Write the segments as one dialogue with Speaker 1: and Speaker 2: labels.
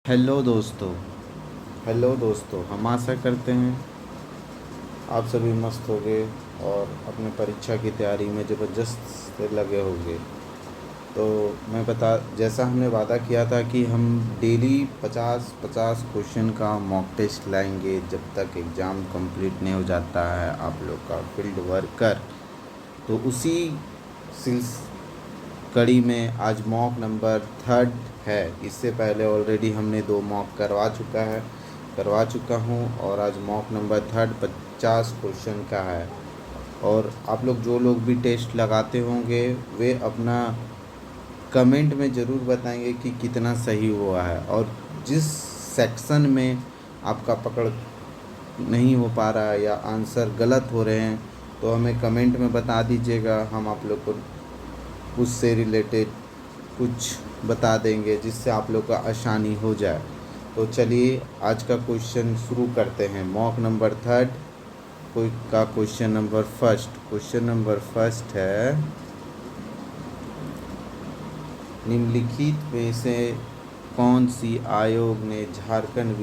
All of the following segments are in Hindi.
Speaker 1: हेलो दोस्तों। हम आशा करते हैं आप सभी मस्त होंगे और अपने परीक्षा की तैयारी में ज़बरदस्त से लगे होंगे। तो मैं बता जैसा हमने वादा किया था कि हम डेली 50-50 क्वेश्चन का मॉक टेस्ट लाएंगे जब तक एग्ज़ाम कंप्लीट नहीं हो जाता है आप लोग का फील्ड वर्कर। तो उसी सिलस कड़ी में आज मॉक नंबर थर्ड है। इससे पहले ऑलरेडी हमने 2 मॉक करवा चुका हूँ और आज मॉक नंबर थर्ड 50 क्वेश्चन का है। और आप लोग जो लोग भी टेस्ट लगाते होंगे वे अपना कमेंट में ज़रूर बताएंगे कि कितना सही हुआ है, और जिस सेक्शन में आपका पकड़ नहीं हो पा रहा है या आंसर गलत हो रहे हैं तो हमें कमेंट में बता दीजिएगा। हम आप लोग को उससे रिलेटेड कुछ बता देंगे जिससे आप लोग का आसानी हो जाए। तो चलिए आज का क्वेश्चन शुरू करते हैं। मॉक नंबर थर्ड कोई का क्वेश्चन नंबर फर्स्ट है, निम्नलिखित में से कौन सी आयोग ने झारखंड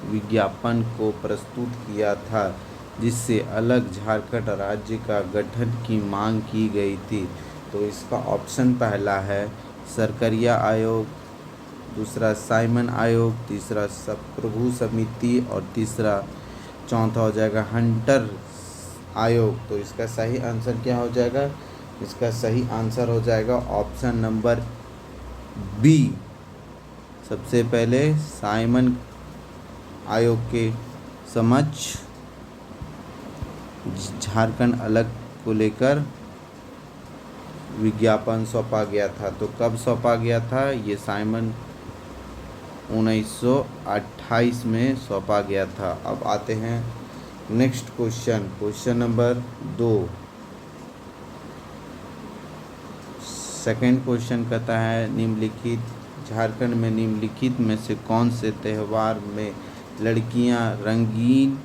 Speaker 1: विज्ञापन को प्रस्तुत किया था जिससे अलग झारखंड राज्य का गठन की मांग की गई थी? तो इसका ऑप्शन पहला है सरकरिया आयोग, दूसरा साइमन आयोग, तीसरा प्रभु समिति और चौथा हो जाएगा हंटर आयोग। तो इसका सही आंसर क्या हो जाएगा? इसका सही आंसर हो जाएगा ऑप्शन नंबर बी। सबसे पहले साइमन आयोग के समक्ष झारखंड अलग को लेकर विज्ञापन सौंपा गया था। तो कब सौंपा गया था? ये साइमन 1928 में सौंपा गया था। अब आते हैं next question number 2। Second question कहता है झारखंड में निम्नलिखित में से कौन से त्यौहार में लड़कियां रंगीन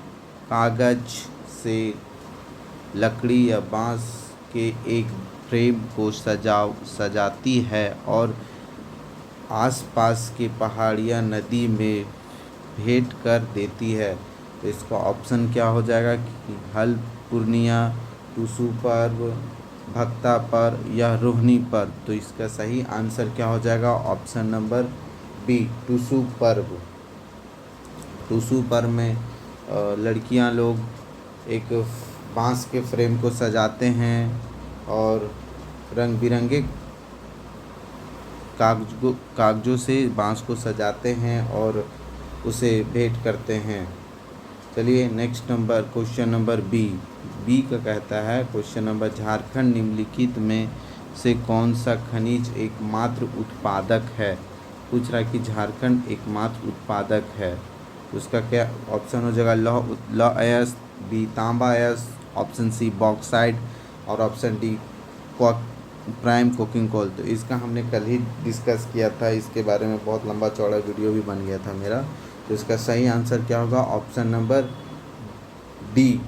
Speaker 1: कागज से लकड़ी या बांस के एक फ्रेम को सजाती है और आसपास के पहाड़ियाँ नदी में भेंट कर देती है? तो इसका ऑप्शन क्या हो जाएगा कि हल पूर्णिया, टूसू पर्व, भक्ता पर्व या रोहिणी पर्व? तो इसका सही आंसर क्या हो जाएगा? ऑप्शन नंबर बी, टूसू पर्व। टूसू पर्व में लड़कियां लोग एक बांस के फ्रेम को सजाते हैं और रंग बिरंगे कागजों से बांस को सजाते हैं और उसे भेंट करते हैं। चलिए नेक्स्ट क्वेश्चन नंबर बी का कहता है क्वेश्चन नंबर, झारखंड निम्नलिखित में से कौन सा खनिज एकमात्र उत्पादक है? पूछ रहा है कि झारखंड एकमात्र उत्पादक है। उसका क्या ऑप्शन हो जाएगा? लौह अयस्क, बी तांबा अयस्क, ऑप्शन सी बॉक्साइट और option d prime coking coal. तो इसका हमने कल ही डिस्कस किया था, इसके बारे में बहुत लंबा चौड़ा वीडियो भी बन गया था मेरा। तो इसका सही आंसर क्या होगा? Option number d,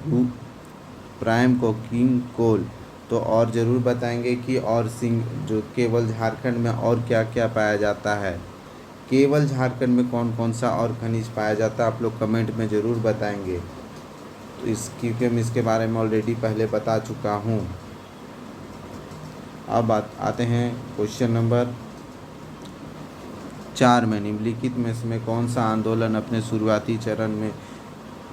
Speaker 1: prime coking coal. तो और ज़रूर बताएंगे कि और जो केवल झारखंड में और क्या क्या पाया जाता है, केवल झारखंड में कौन कौन सा और खनिज पाया जाता है, आप लोग कमेंट में ज़रूर बताएंगे। तो क्योंकि मैं इसके बारे में ऑलरेडी पहले बता चुका हूँ। अब आते हैं क्वेश्चन नंबर 4 में, निम्नलिखित में से कौन सा आंदोलन अपने शुरुआती चरण में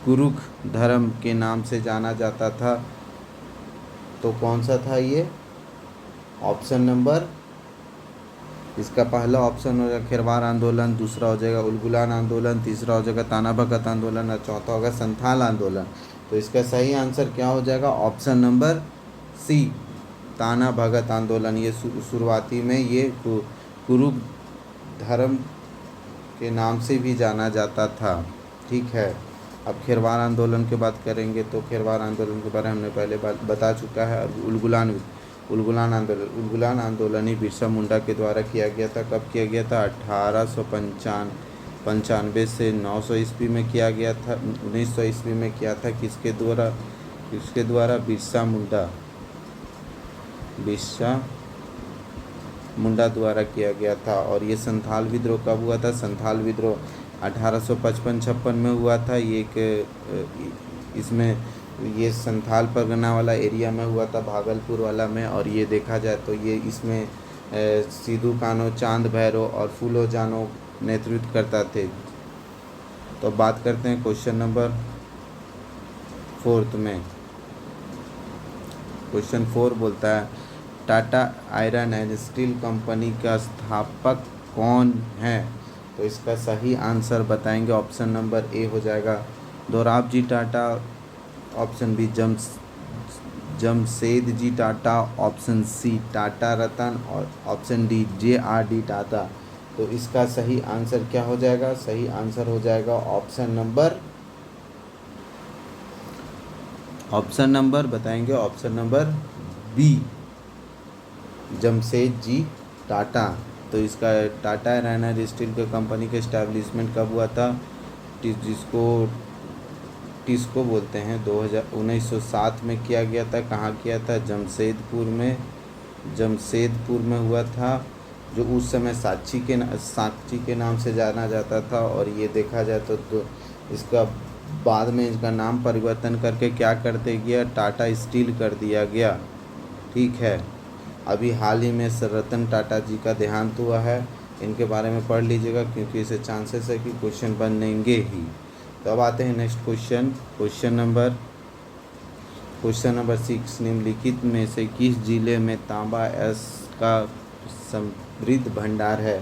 Speaker 1: कुरुख धर्म के नाम से जाना जाता था? तो कौन सा था ये? ऑप्शन नंबर, इसका पहला ऑप्शन हो जाएगा खेरवार आंदोलन, दूसरा हो जाएगा उलगुलान आंदोलन, तीसरा हो जाएगा ताना भगत आंदोलन और चौथा होगा संथाल आंदोलन। तो इसका सही आंसर क्या हो जाएगा? ऑप्शन नंबर सी, ताना भगत आंदोलन। ये शुरुआती में ये कुरुख धर्म के नाम से भी जाना जाता था। ठीक है, अब खेरवार आंदोलन की बात करेंगे तो खेरवार आंदोलन के बारे में हमने पहले बता चुका है। और उलगुलान आंदोलन ही बिरसा मुंडा के द्वारा किया गया था। कब किया गया था? 1895 से 900 ईस्वी में किया गया था। 1900 ईस्वी में किया था। किसके द्वारा? बिरसा मुंडा द्वारा किया गया था। और ये संथाल विद्रोह कब हुआ था? संथाल विद्रोह 1855-56 में हुआ था। ये एक इसमें ये संथाल परगना वाला एरिया में हुआ था, भागलपुर वाला में। और ये देखा जाए तो ये इसमें सिद्धू कान्हो, चांद भैरव और फूलो जानो नेतृत्व करता थे। तो बात करते हैं क्वेश्चन नंबर 4 में। क्वेश्चन 4 बोलता है Tata iron and steel company का स्थापक कौन है? तो इसका सही आंसर बताएंगे। ऑप्शन नंबर ए हो जाएगा Dorabji Tata, option B Jamshedji Tata, option C Tata Ratan और ऑप्शन डी JRD टाटा। तो इसका सही आंसर क्या हो जाएगा? सही आंसर हो जाएगा ऑप्शन नंबर बताएंगे, option number b Jamshedji Tata. तो इसका टाटा आयरन एंड स्टील के कंपनी का इस्टेब्लिशमेंट कब हुआ था? जिसको टिस्को बोलते हैं, 1907 में किया गया था। कहाँ किया था? जमशेदपुर में हुआ था, जो उस समय साक्षी के नाम से जाना जाता था। और ये देखा जाए तो इसका बाद में इसका नाम परिवर्तन करके क्या करते गया? टाटा स्टील कर दिया गया। ठीक है, अभी हाल ही में सर रतन टाटा जी का देहांत हुआ है। इनके बारे में पढ़ लीजिएगा, क्योंकि इसे चांसेस है कि क्वेश्चन बनेंगे ही। तो अब आते हैं नेक्स्ट क्वेश्चन नंबर 6। निम्नलिखित में से किस जिले में तांबा का समृद्ध भंडार है?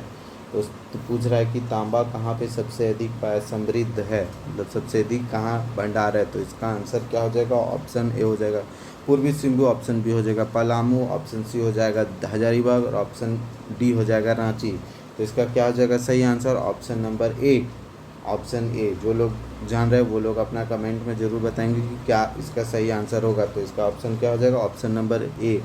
Speaker 1: तो पूछ रहा है कि तांबा कहाँ पे सबसे अधिक समृद्ध है, मतलब सबसे अधिक कहाँ भंडार है। तो इसका आंसर क्या हो जाएगा? ऑप्शन ए हो जाएगा पूर्वी सिंहभूम, ऑप्शन बी हो जाएगा पलामू, ऑप्शन सी हो जाएगा हजारीबाग और ऑप्शन डी हो जाएगा रांची। तो इसका क्या हो जाएगा सही answer? Option number A, option A. जो लोग जान रहे हैं वो लोग अपना कमेंट में ज़रूर बताएंगे कि क्या इसका सही आंसर होगा। तो इसका ऑप्शन क्या हो जाएगा? ऑप्शन नंबर ए,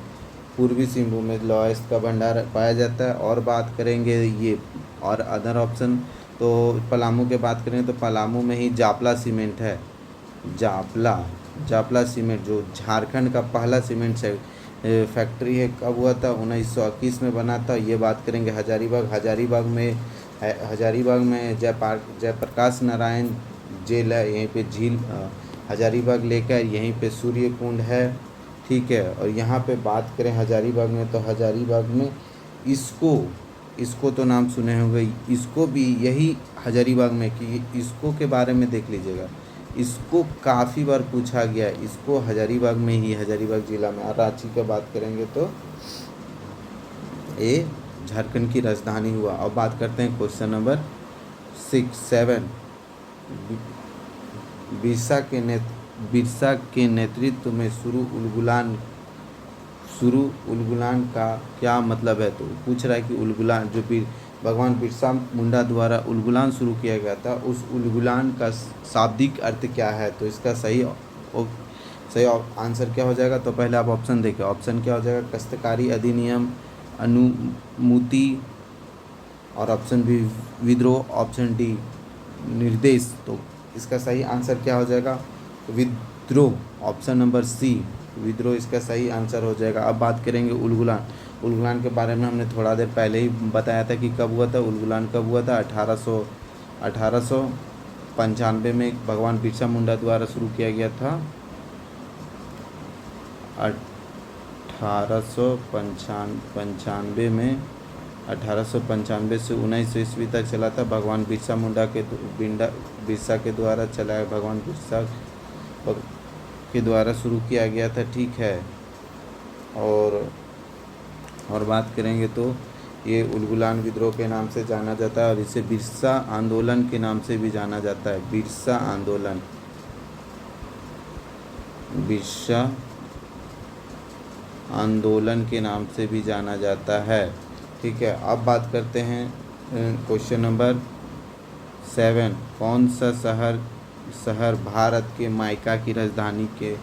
Speaker 1: पूर्वी सिंहभूम में लौह का भंडार पाया जाता है। और बात करेंगे ये और अदर ऑप्शन, तो पलामू के बात करें तो पलामू में ही जापला सीमेंट है। जापला सीमेंट जो झारखंड का पहला सीमेंट फैक्ट्री है, कब हुआ था? 1921 में बना था। ये बात करेंगे हजारीबाग में जयप्रकाश नारायण जेल है, यहीं पे झील हजारीबाग लेकर, यहीं पे सूर्य कुंड है। ठीक है, और यहाँ पे बात करें हजारीबाग में, तो हजारीबाग में इसको तो नाम सुने होंगे, इसको भी यही हजारीबाग में कि इसको के बारे में देख लीजिएगा, इसको काफ़ी बार पूछा गया। इसको हजारीबाग में ही, हजारीबाग जिला में। और रांची की बात करेंगे तो ये झारखंड की राजधानी हुआ। अब बात करते हैं क्वेश्चन नंबर 7। बिरसा के नेतृत्व में शुरू उलगुलान का क्या मतलब है? तो पूछ रहा है कि उलगुलान जो भगवान बिरसा मुंडा द्वारा उलगुलान शुरू किया गया था, उस उलगुलान का शाब्दिक अर्थ क्या है? तो इसका सही आंसर क्या हो जाएगा? तो पहले आप ऑप्शन देखिए। ऑप्शन क्या हो जाएगा? काश्तकारी अधिनियम, अनुमति, और ऑप्शन बी विद्रोह, ऑप्शन डी निर्देश। तो इसका सही आंसर क्या हो जाएगा? विद्रोह, ऑप्शन नंबर सी विद्रोह इसका सही आंसर हो जाएगा। अब बात करेंगे उलगुलान के बारे में हमने थोड़ा देर पहले ही बताया था कि कब हुआ था उलगुलान, कब हुआ था? 1895 में भगवान बिरसा मुंडा द्वारा शुरू किया गया था। 1895 में 1895 से 1900 ईस्वी तक चला था। भगवान बिरसा बिरसा के द्वारा चलाया, भगवान बिरसा के द्वारा शुरू किया गया था। ठीक है, और बात करेंगे तो ये उलगुलान विद्रोह के नाम से जाना जाता है, और इसे बिरसा आंदोलन के नाम से भी जाना जाता है। बिरसा आंदोलन के नाम से भी जाना जाता है। ठीक है, अब बात करते हैं क्वेश्चन नंबर 7। कौन सा शहर भारत के मायका की राजधानी के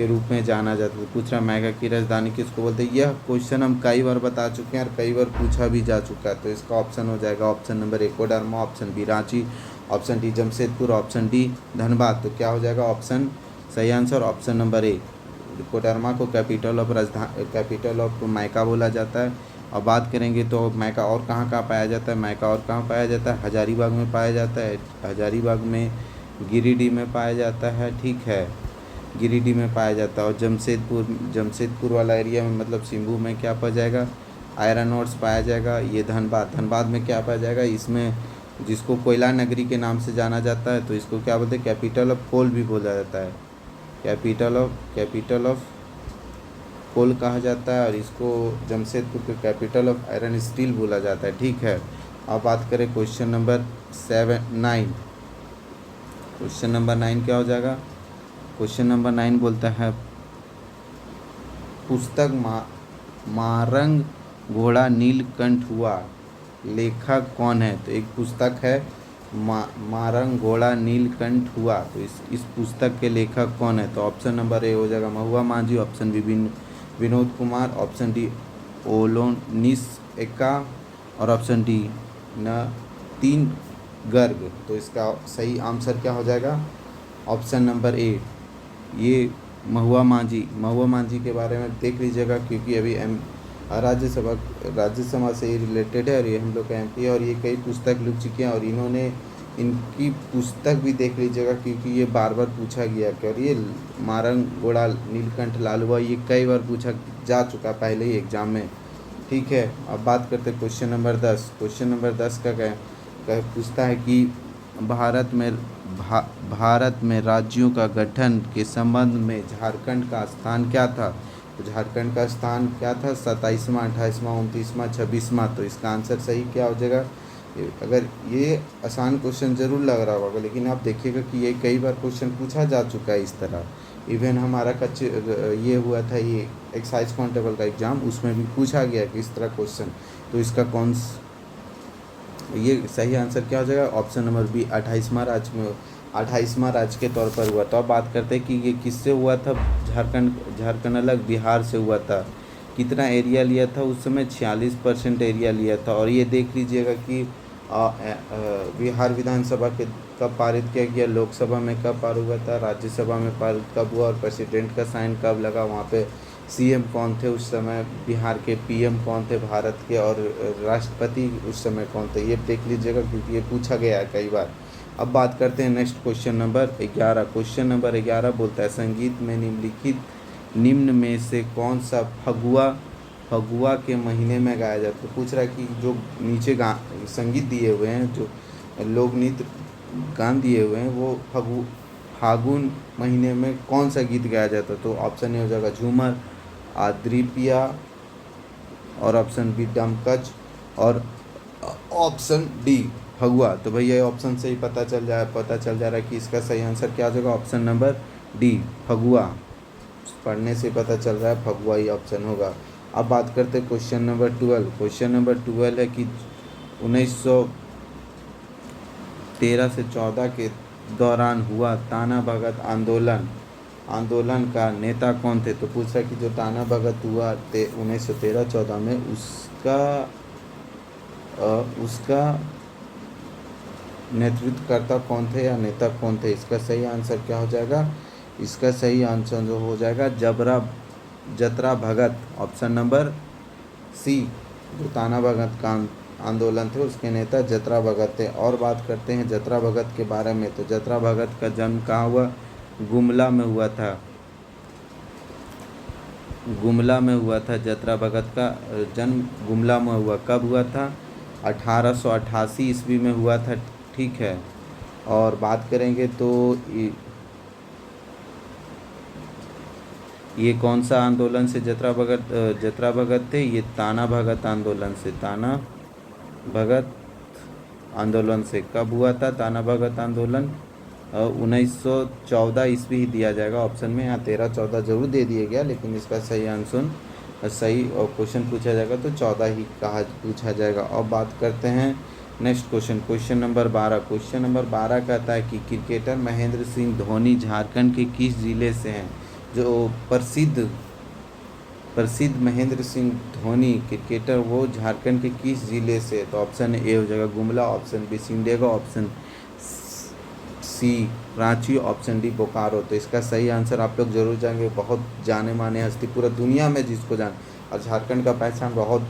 Speaker 1: रूप में जाना जाता है? पूछ रहा मायका की राजधानी किसको बोलते हैं? यह क्वेश्चन हम कई बार बता चुके हैं और कई बार पूछा भी जा चुका है। तो इसका ऑप्शन हो जाएगा option number a Koderma, option b Ranchi, option d Jamshedpur, option d Dhanbad. तो क्या हो जाएगा ऑप्शन सही answer? Option number a Koderma को कैपिटल ऑफ मायका बोला जाता है। और बात करेंगे तो मैका और कहाँ कहाँ पाया जाता है, मैका और कहाँ पाया जाता है, हजारीबाग में पाया जाता है, हजारीबाग में, गिरिडीह में पाया जाता है, ठीक है, गिरिडीह में पाया जाता है। और जमशेदपुर वाला एरिया में मतलब सिंभू में क्या पाया जाएगा, आयरन ओर्स पाया जाएगा। ये धनबाद में क्या पाया जाएगा, इसमें जिसको कोयला नगरी के नाम से जाना जाता है, तो इसको क्या बोलते हैं, कैपिटल ऑफ कोल भी बोला जाता है, कैपिटल ऑफ कोल कहा जाता है। और इसको जमशेदपुर के कैपिटल ऑफ आयरन स्टील बोला जाता है, ठीक है। अब बात करें क्वेश्चन नंबर 9। क्वेश्चन नंबर 9 क्या हो जाएगा, क्वेश्चन नंबर 9 बोलता है पुस्तक मारंग घोड़ा नीलकंठ हुआ, लेखक कौन है। तो एक पुस्तक है मारंग घोड़ा नीलकंठ हुआ, तो इस पुस्तक के लेखक कौन है। तो ऑप्शन नंबर ए हो जाएगा Mahua Majhi, option B Vinod Kumar, option D Olonis Ekka, और ऑप्शन डी तीन गर्ग। तो इसका सही आंसर क्या हो जाएगा, ऑप्शन नंबर ए, ये महुआ माझी के बारे में देख लीजिएगा, क्योंकि अभी राज्यसभा से ये रिलेटेड है और ये हम लोग का MP है, और ये कई पुस्तक लिख चुके हैं। और इन्होंने इनकी पुस्तक भी देख लीजिएगा, क्योंकि ये बार बार पूछा गया कि, और ये मारंग घोड़ा नीलकंठ लाल हुआ, ये कई बार पूछा जा चुका पहले ही एग्जाम में, ठीक है। अब बात करते हैं क्वेश्चन नंबर 10। क्वेश्चन नंबर 10 का पूछता है कि भारत में राज्यों का गठन के संबंध में झारखंड का स्थान क्या था। तो झारखंड का स्थान क्या था, 27वां, 28वां, 29वां, 26वां। तो इसका आंसर सही क्या हो जाएगा। अगर ये आसान क्वेश्चन ज़रूर लग रहा होगा, लेकिन आप देखिएगा कि ये कई बार क्वेश्चन पूछा जा चुका है इस तरह। इवन हमारा ये हुआ था, ये एक्साइज कांस्टेबल का एग्ज़ाम, उसमें भी पूछा गया कि इस तरह क्वेश्चन। तो इसका ये सही आंसर क्या हो जाएगा, ऑप्शन नंबर बी, 28वां राज्य के तौर पर हुआ। तो अब बात करते हैं कि ये किससे हुआ था, झारखंड अलग बिहार से हुआ था। कितना एरिया लिया था उस समय, 46% एरिया लिया था। और ये देख लीजिएगा कि बिहार विधानसभा के कब पारित किया गया, लोकसभा में कब पार हुआ था, राज्यसभा में पारित कब हुआ, और प्रेसिडेंट का साइन कब लगा, वहाँ पे CM कौन थे उस समय, बिहार के PM कौन थे भारत के, और राष्ट्रपति उस समय कौन थे, ये देख लीजिएगा, क्योंकि ये पूछा गया है कई बार। अब बात करते हैं next question number 11। Question number 11 बोलता है संगीत में निम्न में से कौन सा फगुआ के महीने में गाया जाता है। तो पूछ रहा है कि जो नीचे संगीत दिए हुए हैं, जो लोक नृत्य गान दिए हुए हैं, वो फागुन महीने में कौन सा गीत गाया जाता है। तो ऑप्शन ए हो जाएगा झूमर, आद्रीपिया, और ऑप्शन बी डमकच, और ऑप्शन डी फगुआ। तो भैया ये ऑप्शन से ही पता चल जा रहा है कि इसका सही आंसर क्या हो जाएगा, ऑप्शन नंबर डी फगुआ। पढ़ने से पता चल रहा है फगुआ ही ऑप्शन होगा। अब बात करते हैं क्वेश्चन नंबर 12। क्वेश्चन नंबर 12 है कि 1913 से 14 के दौरान हुआ ताना भगत आंदोलन का नेता कौन थे। तो पूछ रहा है कि जो ताना भगत हुआ 1913-14 में, उसका नेतृत्वकर्ता कौन थे या नेता कौन थे। इसका सही आंसर क्या हो जाएगा, इसका सही आंसर जो हो जाएगा जतरा भगत, ऑप्शन नंबर सी। जो ताना भगत का आंदोलन थे उसके नेता जतरा भगत थे। और बात करते हैं जतरा भगत के बारे में। तो जतरा भगत का जन्म कहाँ हुआ, गुमला में हुआ था। जतरा भगत का जन्म गुमला में हुआ। कब हुआ था, 1888 ईस्वी में हुआ था, ठीक है। और बात करेंगे तो ये कौन सा आंदोलन से जतरा भगत थे, ये ताना भगत आंदोलन से कब हुआ था ताना भगत आंदोलन, 1914 ईस्वी ही दिया जाएगा ऑप्शन में। यहाँ 13-14 जरूर दे दिया गया, लेकिन इसका सही आंसर सही और क्वेश्चन पूछा जाएगा तो 14 ही पूछा जाएगा। अब बात करते हैं next question number 12। Question number 12 कहता है कि क्रिकेटर महेंद्र सिंह धोनी झारखंड के किस जिले से हैं। जो प्रसिद्ध महेंद्र सिंह धोनी क्रिकेटर, वो झारखंड के किस जिले से। तो ऑप्शन ए हो जाएगा Gumla, option b Simdega, option c Ranchi, option d Bokaro. तो इसका सही आंसर आप लोग जरूर जाएंगे। बहुत जाने माने हस्ती पूरा दुनिया में जिसको जान, और झारखंड का पहचान बहुत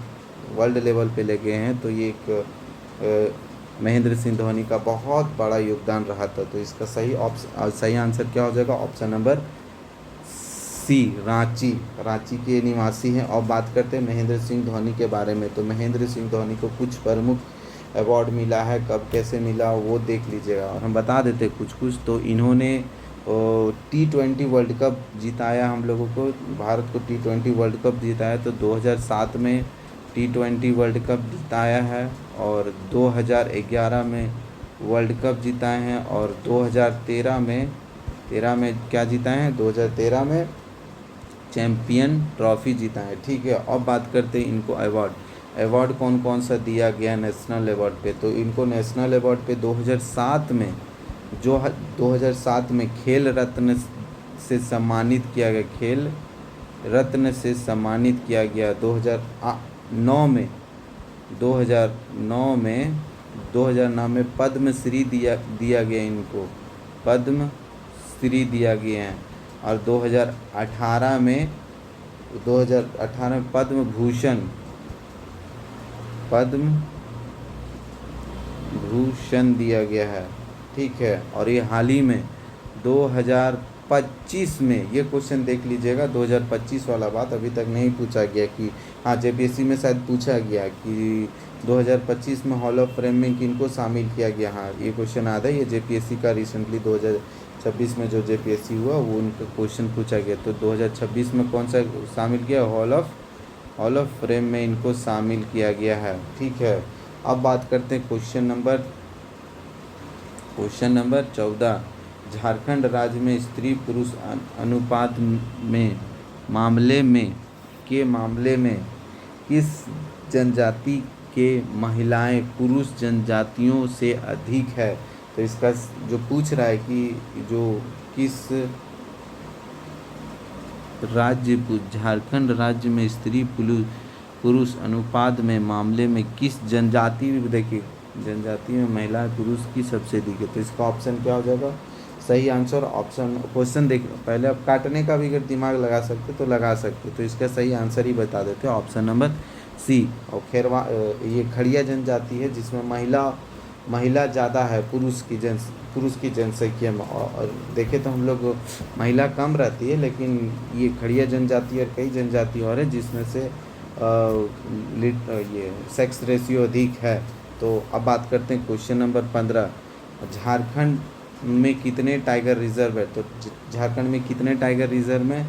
Speaker 1: वर्ल्ड लेवल पे ले गए हैं, तो ये एक महेंद्र सिंह धोनी का बहुत बड़ा योगदान रहा था। तो इसका सही आंसर क्या हो जाएगा? Option number c, Ranchi. Ranchi के निवासी हैं। और बात करते हैं महेंद्र सिंह धोनी के बारे में। तो महेंद्र सिंह धोनी को कुछ प्रमुख अवार्ड मिला है, कब कैसे मिला वो देख लीजिएगा, और हम बता देते कुछ कुछ। तो इन्होंने T20 वर्ल्ड कप जिताया हम लोगों को, भारत को T20 वर्ल्ड कप जिताया। तो 2007 में T20 वर्ल्ड कप जिताया है, और 2011 में वर्ल्ड कप जिताए हैं, और 2013 में क्या जिताए हैं? 2013 में चैम्पियन ट्रॉफी जीता है। ठीक है, अब बात करते हैं इनको अवार्ड कौन कौन सा दिया गया नेशनल अवार्ड पे। तो इनको नेशनल अवार्ड पे 2007 में 2007 में खेल रत्न से सम्मानित किया गया, खेल रत्न से सम्मानित किया गया। 2009 में पद्मश्री दिया गया इनको, पद्मश्री दिया गया है। और 2018 में पद्म भूषण दिया गया है। ठीक है, और ये हाल ही में 2025 में, ये क्वेश्चन देख लीजिएगा, 2025 वाला बात अभी तक नहीं पूछा गया कि हाँ जेपीएससी में शायद पूछा गया कि 2025 में हॉल ऑफ फेम में किनको शामिल किया गया। हाँ, ये क्वेश्चन आता है, ये जेपीएससी का रिसेंटली 2026 में जो जेपीएससी हुआ वो उनका क्वेश्चन पूछा गया। तो 2026 में कौन सा शामिल किया? हॉल ऑफ फेम में इनको शामिल किया गया है। ठीक है, अब बात करते हैं क्वेश्चन नंबर 14। झारखंड राज्य में स्त्री पुरुष अनुपात में मामले में किस जनजाति के महिलाएं पुरुष जनजातियों से अधिक है? तो इसका जो पूछ रहा है कि जो किस झारखंड राज्य में स्त्री पुरुष अनुपात में मामले में किस जनजाति में, देखिए जनजाति में महिला पुरुष की सबसे अधिक है। तो इसका ऑप्शन क्या हो जाएगा? सही आंसर ऑप्शन, क्वेश्चन देख पहले, आप काटने का भी अगर दिमाग लगा सकते तो लगा सकते। तो इसका सही आंसर ही बता देते हैं, ऑप्शन नंबर सी। और ये खड़िया जनजाति है जिसमें महिला ज़्यादा है पुरुष की जनसंख्या में। और देखें तो हम लोग महिला कम रहती है, लेकिन ये खड़िया जनजाति और कई जनजाति और है जिसमें से ये सेक्स रेशियो अधिक है। तो अब बात करते हैं क्वेश्चन नंबर 15। झारखंड में कितने टाइगर रिजर्व है? तो झारखंड में कितने टाइगर रिजर्व है?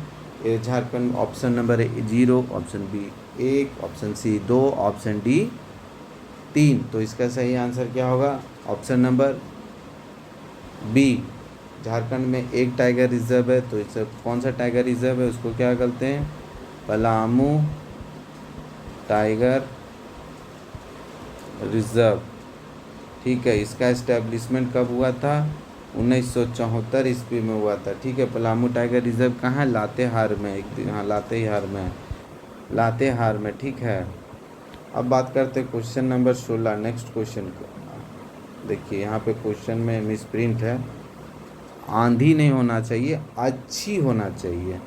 Speaker 1: Jharkhand option number 0, option b 1, option c 2, option d 3। तो इसका सही आंसर क्या होगा? ऑप्शन नंबर बी, झारखंड में एक टाइगर रिजर्व है। तो इससे कौन सा टाइगर रिजर्व है उसको क्या कहते हैं? Palamu tiger reserve. ठीक है, इसका इस्टेब्लिशमेंट कब हुआ था? 1974 ईस्वी में हुआ था। ठीक है, पलामू टाइगर रिजर्व कहाँ है? लातेहार में। हाँ, लातेहार में। ठीक है, अब बात करते हैं क्वेश्चन नंबर 16। नेक्स्ट क्वेश्चन को देखिए, यहाँ पे क्वेश्चन में मिस प्रिंट है, आंधी नहीं होना चाहिए, अच्छी होना चाहिए।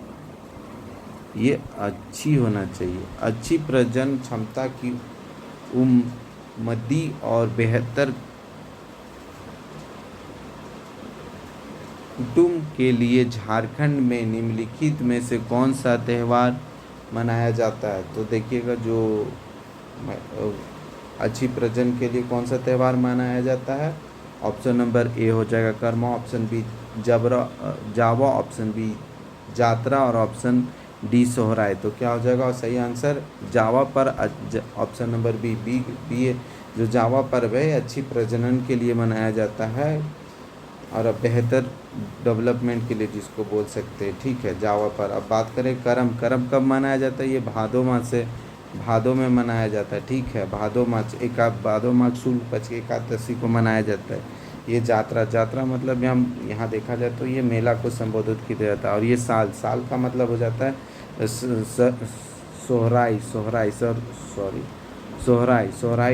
Speaker 1: ये अच्छी होना चाहिए। अच्छी प्रजनन क्षमता की उम्मदी और बेहतर कुटुंब के लिए झारखंड में निम्नलिखित में से कौन सा त्यौहार मनाया जाता है? तो देखिएगा, जो अच्छी प्रजनन के लिए कौन सा त्यौहार मनाया जाता है? ऑप्शन नंबर ए हो जाएगा कर्मा, ऑप्शन बी जावा, ऑप्शन बी जात्रा, और ऑप्शन डी सोहराय। तो क्या हो जाएगा सही आंसर? जावा पर, ऑप्शन नंबर बी जो जावा पर्व है अच्छी प्रजनन के लिए मनाया जाता है और बेहतर डेवलपमेंट के लिए जिसको बोल सकते हैं। ठीक है, जावा पर। अब बात करें करम कब मनाया जाता है? ये भादो में मनाया जाता है। ठीक है, भादो माह शुक्ल पक्ष की एकादशी को मनाया जाता है। ये जात्रा मतलब यहाँ देखा जाए तो ये मेला को संबोधित किया जाता है। और ये साल का मतलब हो जाता है सोहराय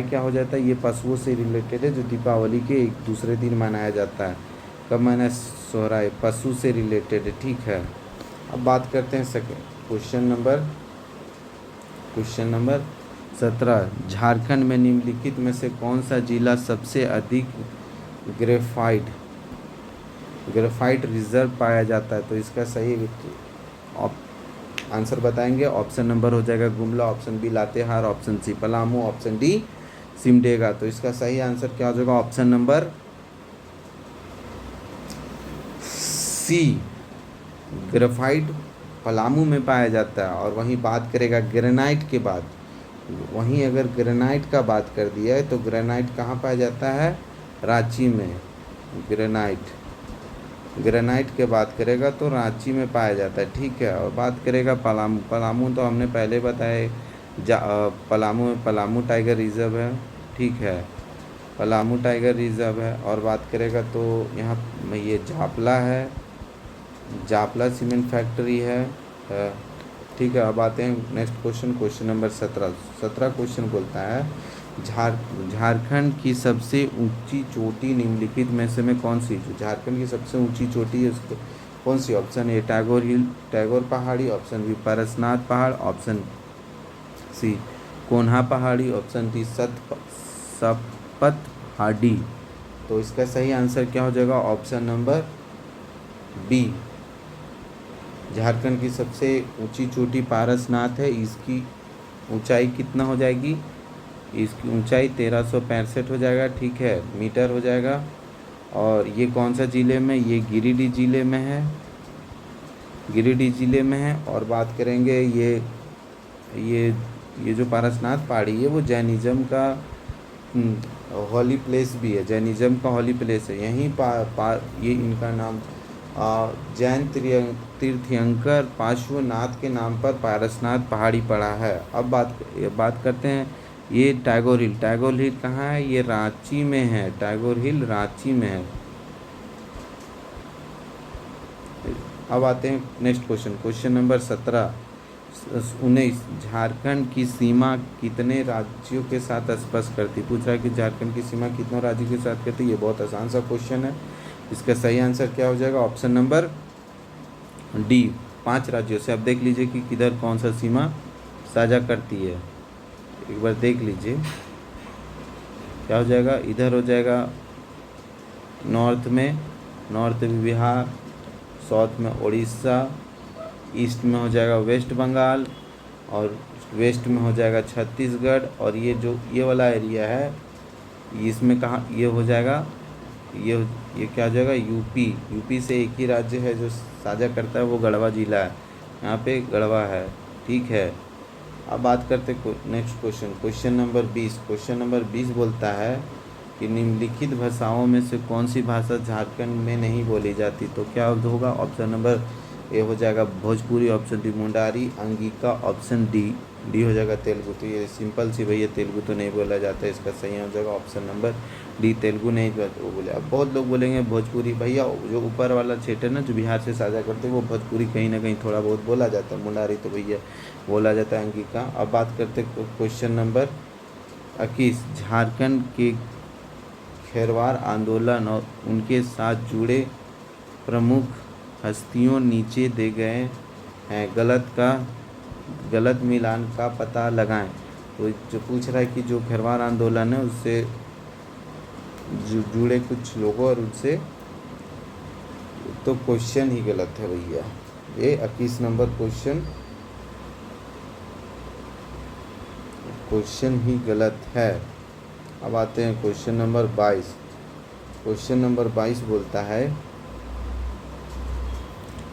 Speaker 1: क्या हो जाता है? ये पशुओं से रिलेटेड है, जो दीपावली के एक दूसरे दिन मनाया जाता है। कब मनाया सोहराय? पशु से रिलेटेड है। ठीक है, अब बात करते हैं सेकंड क्वेश्चन नंबर 17, झारखंड में निम्नलिखित में से कौन सा जिला सबसे अधिक ग्रेफाइट ग्रेफाइट रिजर्व पाया जाता है? तो इसका सही आंसर बताएंगे। ऑप्शन नंबर हो जाएगा Gumla, option b Latehar, option c Palamu, option d Simdega. तो इसका सही आंसर क्या हो जाएगा? Option number c, graphite Palamu में पाया जाता है। और वहीं बात करेगा ग्रेनाइट के बाद, वहीं अगर ग्रेनाइट का बात कर दिया है तो ग्रेनाइट कहाँ पाया जाता है? रांची में। ग्रेनाइट के बात करेगा तो रांची में पाया जाता है, ठीक है। और बात करेगा पलामू तो हमने पहले बताया, पलामू में पलामू टाइगर रिजर्व है, ठीक है, पलामू टाइगर रिजर्व है। और बात करेगा तो यहाँ ये जापला है, जापला सीमेंट फैक्ट्री है, ठीक है। अब आते हैं नेक्स्ट क्वेश्चन नंबर 17 क्वेश्चन बोलता है झारखंड की सबसे ऊंची चोटी निम्नलिखित में से में कौन सी? जो झारखंड की सबसे ऊंची चोटी है उसको कौन सी? ऑप्शन ए टैगोर हिल, टैगोर पहाड़ी, ऑप्शन बी पारसनाथ पहाड़, ऑप्शन सी कोन्हा पहाड़ी, ऑप्शन डी सपत हाडी। तो इसका सही आंसर क्या हो जाएगा? ऑप्शन नंबर बी, झारखंड की सबसे ऊंची चोटी पारसनाथ है। इसकी ऊंचाई कितना हो जाएगी? इसकी ऊंचाई 1365 हो जाएगा, ठीक है, मीटर हो जाएगा। और ये कौन सा ज़िले में? ये गिरिडीह ज़िले में है, गिरिडीह ज़िले में है। और बात करेंगे ये जो पारसनाथ पहाड़ी है वो जैनिज़्म का हॉली प्लेस भी है, जैनिज़्म का हॉली प्लेस है। यहीं ये इनका नाम जैन तीर्थंकर पार्श्वनाथ के नाम पर पारसनाथ पहाड़ी पड़ा है। अब बात करते हैं ये टैगोर हिल कहाँ है? ये रांची में है, टैगोर हिल रांची में है। अब आते हैं नेक्स्ट क्वेश्चन नंबर 19, झारखंड की सीमा कितने राज्यों के साथ स्पर्श करती? पूछ रहा है कि झारखंड की सीमा कितने राज्यों के साथ करती है। ये बहुत आसान सा क्वेश्चन है। इसका सही आंसर क्या हो जाएगा? ऑप्शन नंबर डी, 5 राज्यों से। अब देख लीजिए कि किधर कौन सा सीमा साझा करती है, एक बार देख लीजिए क्या हो जाएगा। इधर हो जाएगा नॉर्थ में बिहार, साउथ में उड़ीसा, ईस्ट में हो जाएगा वेस्ट बंगाल, और वेस्ट में हो जाएगा छत्तीसगढ़। और ये वाला एरिया है, इसमें कहाँ ये हो जाएगा? ये क्या हो जाएगा? यूपी से एक ही राज्य है जो साझा करता है, वो गढ़वा जिला है, यहाँ पे गढ़वा है, ठीक है। अब बात करते नेक्स्ट क्वेश्चन नंबर 20 बोलता है कि निम्नलिखित भाषाओं में से कौन सी भाषा झारखंड में नहीं बोली जाती? तो क्या होगा? ऑप्शन नंबर ए हो जाएगा Bhojpuri, option D Mundari, Angika, option d हो जाएगा तेलुगु। तो ये सिंपल सी भैया, तेलुगु तो नहीं बोला जाता है, इसका सही हो जाएगा ऑप्शन नंबर डी, तेलुगु नहीं वो बोले। अब बहुत लोग बोलेंगे भोजपुरी, भैया जो ऊपर वाला क्षेत्र है ना जो बिहार से साझा करते हैं वो भोजपुरी कहीं ना कहीं थोड़ा बहुत बोला जाता है, मुंडारी तो भैया बोला जाता है, अंगिका। अब बात करते क्वेश्चन नंबर 21, झारखंड के खेरवार आंदोलन और उनके साथ जुड़े प्रमुख हस्तियों नीचे दे गए हैं, गलत मिलान का पता लगाएं। तो जो पूछ रहा है कि जो खेरवार आंदोलन है उससे जुड़े कुछ लोगों और उनसे, तो क्वेश्चन ही गलत है भैया, ये 21 नंबर क्वेश्चन ही गलत है। अब आते हैं क्वेश्चन नंबर 22 बोलता है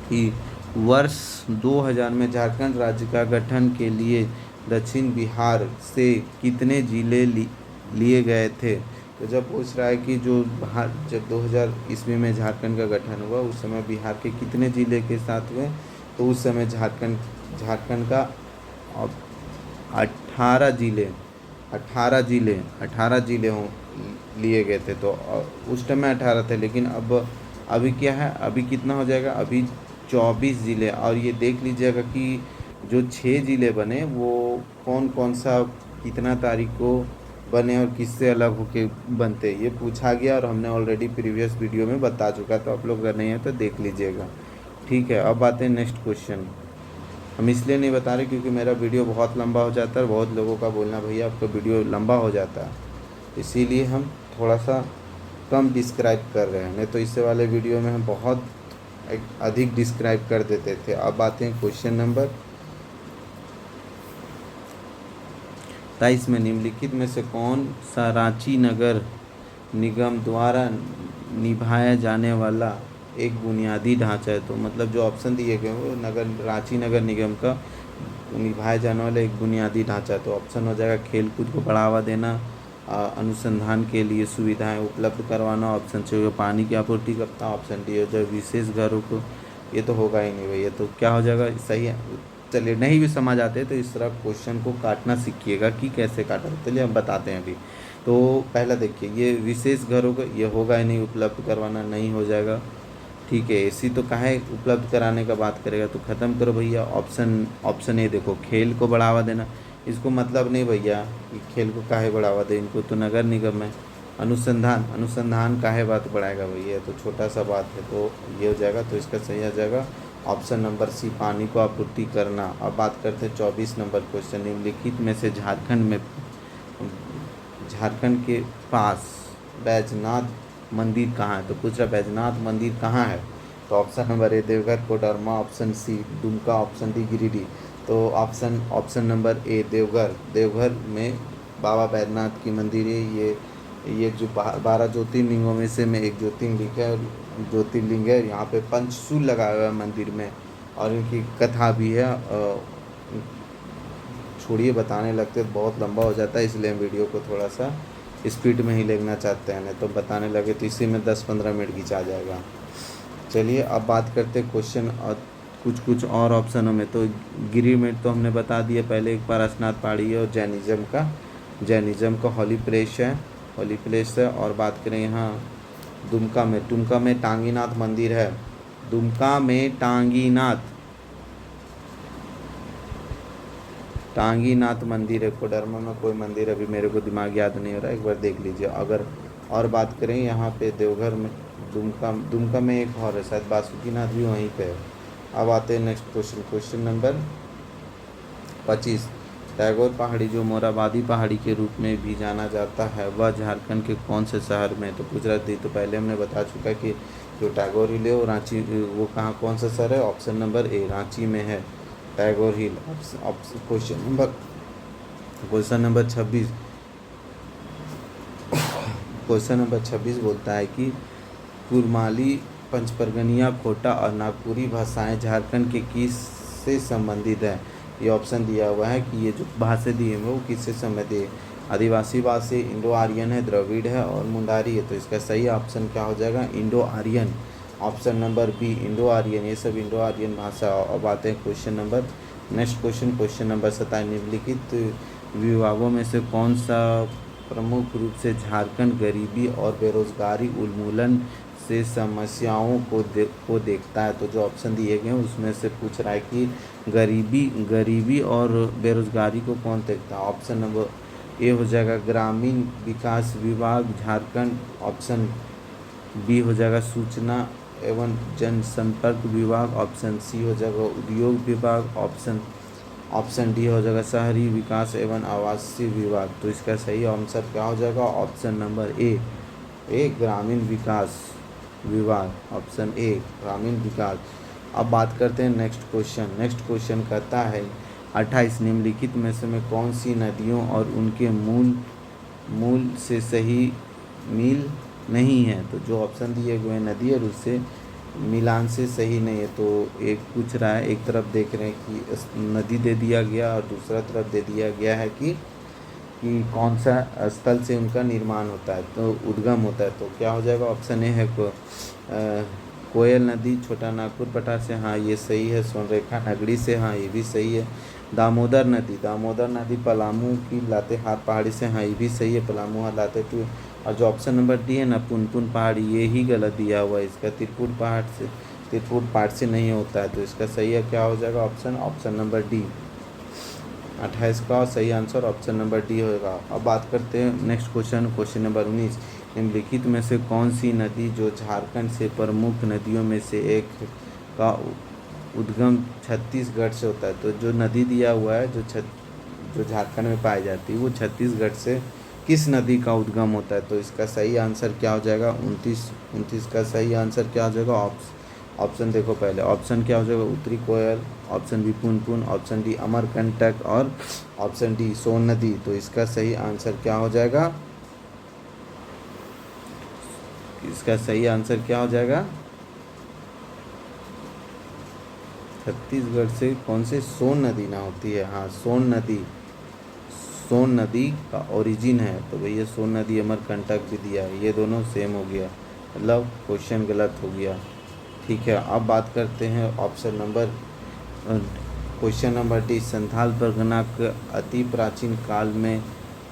Speaker 1: कि वर्ष 2000 में झारखंड राज्य का गठन के लिए दक्षिण बिहार से कितने जिले लिए गए थे? तो जब पूछ रहा है कि जब 2000 ईस्वी में झारखंड का गठन हुआ उस समय बिहार के कितने ज़िले के साथ हुए, तो उस समय झारखंड का 18 ज़िले लिए गए थे। तो उस टाइम में 18 थे, लेकिन अभी क्या है, अभी कितना हो जाएगा? अभी 24 ज़िले। और ये देख लीजिएगा कि जो 6 ज़िले बने वो कौन सा कितना तारीख को बने और किससे अलग होके बनते, ये पूछा गया और हमने ऑलरेडी प्रीवियस वीडियो में बता चुका, तो आप लोग अगर नहीं है तो देख लीजिएगा, ठीक है। अब आते हैं नेक्स्ट क्वेश्चन हम इसलिए नहीं बता रहे क्योंकि मेरा वीडियो बहुत लंबा हो जाता है, बहुत लोगों का बोलना भैया आपका वीडियो लंबा हो जाता है, इसीलिए हम थोड़ा सा कम डिस्क्राइब कर रहे हैं। नहीं तो इससे वाले वीडियो में हम बहुत अधिक डिस्क्राइब कर देते थे। अब आते हैं क्वेश्चन नंबर 23 में, निम्नलिखित में से कौन सा रांची नगर निगम द्वारा निभाया जाने वाला एक बुनियादी ढांचा है? तो मतलब जो ऑप्शन दिए गए वो रांची नगर निगम का निभाया जाने वाला एक बुनियादी ढांचा है। तो ऑप्शन हो जाएगा खेल कूद को बढ़ावा देना, अनुसंधान के लिए सुविधाएं उपलब्ध करवाना, ऑप्शन सी होगा पानी की आपूर्ति करना, ऑप्शन डी हो जाए विशेष घरों को। ये तो होगा ही नहीं भैया, तो क्या हो जाएगा? सही है। चलिए, नहीं भी समझ आते तो इस तरह क्वेश्चन को काटना सीखिएगा कि कैसे काटा। चलिए हम बताते हैं अभी। तो पहला देखिए, ये विशेष घरों को ये होगा ही नहीं, उपलब्ध करवाना नहीं हो जाएगा। ठीक है, एसी तो काहे उपलब्ध कराने का बात करेगा, तो ख़त्म करो भैया। ऑप्शन ए देखो, खेल को बढ़ावा देना, इसको मतलब नहीं भैया कि खेल को काहे बढ़ावा दे, इनको तो नगर निगम है। अनुसंधान काहे बात बढ़ाएगा भैया, तो छोटा सा बात है, तो ये हो जाएगा। तो इसका सही आ जाएगा ऑप्शन नंबर सी, पानी को आपूर्ति करना। अब बात करते हैं 24 नंबर क्वेश्चन, निम्नलिखित में से झारखंड के पास बैजनाथ मंदिर कहाँ है? तो पूछ रहा बैजनाथ मंदिर कहाँ है? तो option number a Deoghar Koderma, option c Dumka, option d Giridih. तो ऑप्शन नंबर ए देवघर में बाबा बैजनाथ की मंदिर है। ये जो 12 ज्योतिर्लिंगों में से में एक ज्योतिर्लिंग है। यहाँ पे पंचशूल लगाया हुआ है मंदिर में, और इनकी कथा भी है। छोड़िए, बताने लगते तो बहुत लंबा हो जाता है, इसलिए हम वीडियो को थोड़ा सा स्पीड में ही लेना चाहते हैं, नहीं तो बताने लगे तो इसी में 10-15 मिनट खिंचा जाएगा। चलिए अब बात करते हैं क्वेश्चन और कुछ और ऑप्शनों में। तो गिरिमेट तो हमने बता दिया पहले, एक पारसनाथ पहाड़ी है, और जैनिज़्म का होली प्लेस है। और बात करें यहाँ दुमका में टांगीनाथ मंदिर है। दुमका में टांगीनाथ मंदिर है। कोडरमा में कोई मंदिर अभी मेरे को दिमाग याद नहीं हो रहा है, एक बार देख लीजिए। अगर और बात करें यहाँ पे देवघर में, दुमका में एक और है शायद, बासुकीनाथ भी वहीं पे है। अब आते हैं नेक्स्ट क्वेश्चन नंबर 25। टैगोर पहाड़ी, जो मोराबादी पहाड़ी के रूप में भी जाना जाता है, वह झारखंड के कौन से शहर में? तो गुजरात थी, तो पहले हमने बता चुका कि जो टैगोर हिल है वो रांची, वो कहाँ कौन सा शहर है? ऑप्शन नंबर ए रांची में है टैगोर हिल। क्वेश्चन नंबर 26 बोलता है कि कुरमाली, पंचपरगनिया, खोटा और नागपुरी भाषाएं झारखंड के किस से संबंधित है? ये ऑप्शन दिया हुआ है कि ये जो भाषा दी है वो किससे संबंधित है? आदिवासी भाषा, इंडो आर्यन है, द्रविड़ है और मुंडारी है। तो इसका सही ऑप्शन क्या हो जाएगा? Indo Aryan. Option number b Indo Aryan, ये सब इंडो आर्यन भाषा। अब आते हैं नेक्स्ट क्वेश्चन नंबर 27। निम्नलिखित विभागों में से कौन सा प्रमुख रूप से झारखंड गरीबी और बेरोजगारी उन्मूलन से समस्याओं को देखता है? तो जो ऑप्शन दिए गए हैं उसमें से पूछ रहा है कि गरीबी और बेरोजगारी को कौन देखता है? ऑप्शन नंबर ए हो जाएगा ग्रामीण विकास विभाग झारखंड, ऑप्शन बी हो जाएगा सूचना एवं जनसंपर्क विभाग, ऑप्शन सी हो जाएगा उद्योग विभाग, ऑप्शन डी हो जाएगा शहरी विकास एवं आवासीय विभाग। तो इसका सही आंसर क्या हो जाएगा? ऑप्शन नंबर ए ग्रामीण विकास विभाग, ऑप्शन ए ग्रामीण विकास। अब बात करते हैं नेक्स्ट क्वेश्चन कहता है 28। निम्नलिखित में से में कौन सी नदियों और उनके मूल से सही मील नहीं है? तो जो ऑप्शन दिए हुए हैं नदी और उससे मिलान से सही नहीं है। तो एक पूछ रहा है, एक तरफ देख रहे हैं कि नदी दे दिया गया और दूसरा तरफ दे दिया गया है कि कौन सा स्थल से उनका निर्माण होता है, तो उद्गम होता है। तो क्या हो जाएगा? ऑप्शन ए है कोयल नदी छोटा नागपुर पठार से, हाँ ये सही है। सोनरेखा नगड़ी से, हाँ ये भी सही है। दामोदर नदी पलामू की लातेहार पहाड़ी से, हाँ ये भी सही है, पलामू लातेटू। और जो ऑप्शन नंबर डी है ना पुनपुन पहाड़ी, ये ही गलत दिया हुआ है इसका, तिरपुर पहाड़ से नहीं होता है। तो इसका सही है क्या हो जाएगा? ऑप्शन नंबर डी 28 का सही आंसर ऑप्शन नंबर डी होगा। अब बात करते हैं नेक्स्ट क्वेश्चन नंबर 19। निम्नलिखित में से कौन सी नदी जो झारखंड से प्रमुख नदियों में से एक का उद्गम छत्तीसगढ़ से होता है। तो जो नदी दिया हुआ है जो झारखंड में पाई जाती है वो छत्तीसगढ़ से किस नदी का उद्गम होता है? तो इसका सही आंसर क्या हो जाएगा? 29 का सही आंसर क्या हो जाएगा? ऑप्शन देखो पहले, ऑप्शन क्या हो जाएगा? उत्तरी Koel, option B Punpun, option D Amarkantak और ऑप्शन डी सोन नदी। तो इसका सही आंसर क्या हो जाएगा? इसका सही आंसर क्या हो जाएगा? छत्तीसगढ़ से कौन से सोन नदी ना होती है? हाँ, सोन नदी का ओरिजिन है। तो भैया सोन नदी अमरकंटक भी दिया है, ये दोनों सेम हो गया, मतलब क्वेश्चन गलत हो गया। ठीक है, अब बात करते हैं question number D. Santhal Pargana के अति प्राचीन काल में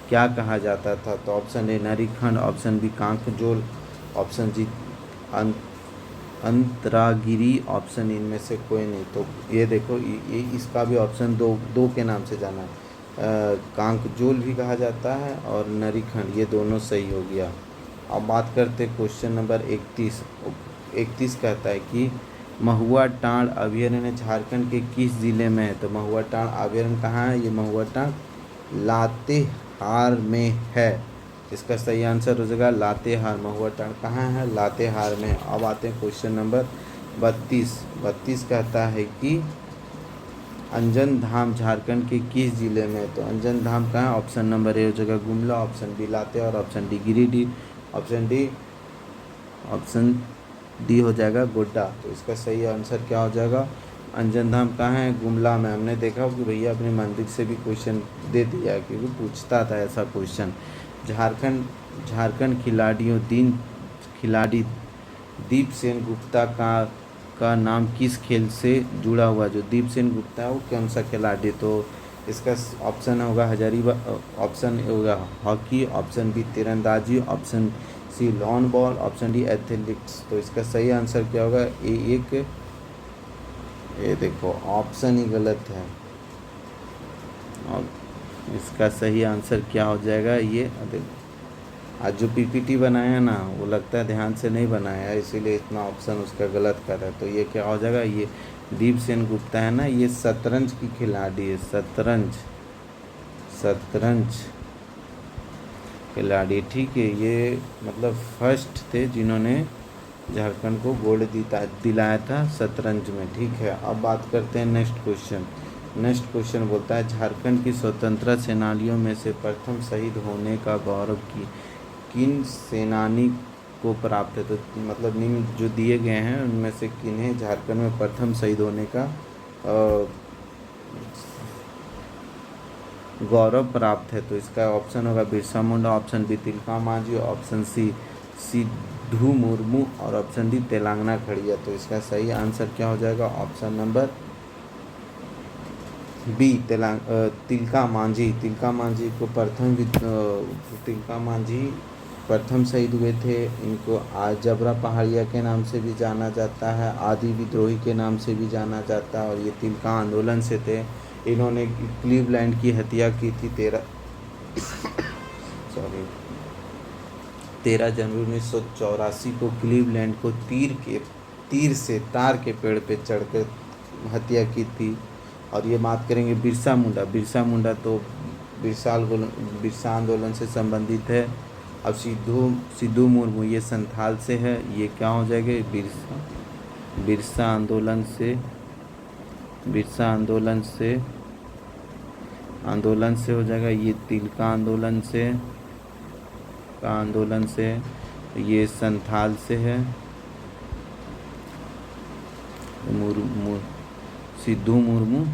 Speaker 1: क्या कहा जाता था? तो ऑप्शन ए नरीखंड, ऑप्शन बी कांकजोल, ऑप्शन जी अंतरागिरी, ऑप्शन इनमें से कोई नहीं। तो ये देखो, ये इसका भी ऑप्शन दो के नाम से जाना है। कांकजोल भी कहा जाता है और नरीखंड, ये दोनों सही हो गया। अब बात करते क्वेश्चन नंबर 31 कहता है कि महुआ टाँड़ अभयारण्य झारखंड के किस ज़िले में है? तो महुआ टाँड़ अभयारण्य कहाँ है? ये महुआ टाँड़ लातेहार में है। इसका सही आंसर हो जाएगा लातेहार। महुआ टाँड़ कहाँ है? लातेहार में। अब आते हैं क्वेश्चन नंबर 32 कहता है कि अंजन धाम झारखंड के किस जिले में है? तो अंजन धाम कहाँ है? ऑप्शन नंबर ए हो जाएगा Gumla, option b Latehar, option d Giridih, option d हो जाएगा गोड्डा। तो इसका सही आंसर क्या हो जाएगा? अंजन धाम कहाँ है? गुमला में। हमने देखा कि भैया अपने मंदिर से भी क्वेश्चन दे दिया, क्योंकि पूछता था ऐसा क्वेश्चन। झारखंड खिलाड़ी दीपसेन गुप्ता का नाम किस खेल से जुड़ा हुआ? जो दीपसेन गुप्ता है वो कौन सा खिलाड़ी? तो इसका ऑप्शन होगा ऑप्शन होगा हॉकी, ऑप्शन बी तीरंदाजी, option c lawn ball, option d athletics. तो इसका सही आंसर क्या होगा? ये देखो ऑप्शन ही गलत है। और इसका सही आंसर क्या हो जाएगा? ये देखो, आज जो पीपीटी बनाया ना वो लगता है ध्यान से नहीं बनाया, इसीलिए इतना ऑप्शन उसका गलत कर रहा है। तो ये क्या हो जाएगा? ये दीपसेन गुप्ता है ना, ये शतरंज की खिलाड़ी है, शतरंज खिलाड़ी। ठीक है, ये मतलब फर्स्ट थे जिन्होंने झारखंड को गोल्ड दिलाया था शतरंज में। ठीक है, अब बात करते हैं नेक्स्ट क्वेश्चन बोलता है झारखंड की स्वतंत्रता सेनानियों में से प्रथम शहीद होने का गौरव किन सेनानी को प्राप्त है? तो मतलब निम्न जो दिए गए हैं उनमें से किन्हें झारखंड में प्रथम शहीद होने का गौरव प्राप्त है? तो इसका ऑप्शन होगा Birsa Munda, option B Tilka Manjhi, option C Sidhu Murmu और ऑप्शन डी तेलंगाना खड़िया। तो इसका सही आंसर क्या हो जाएगा? Option number b Tilka Manjhi को तिलका मांझी प्रथम शहीद हुए थे। इनको जबरा पहाड़िया के नाम से भी जाना जाता है, आदि विद्रोही के नाम से भी जाना जाता है, और ये तिलका आंदोलन से थे। इन्होंने क्लीवलैंड की हत्या की थी 13 जनवरी 1984 को क्लीवलैंड को तार के पेड़ पे चढ़कर हत्या की थी। और ये बात करेंगे बिरसा मुंडा तो बिरसा आंदोलन से संबंधित है। अब सिद्धू मुर्मू ये संथाल से है, ये क्या हो जाएगा? बिरसा आंदोलन से हो जाएगा। ये तिलका आंदोलन से ये संथाल से है। सिद्धू मुर्मू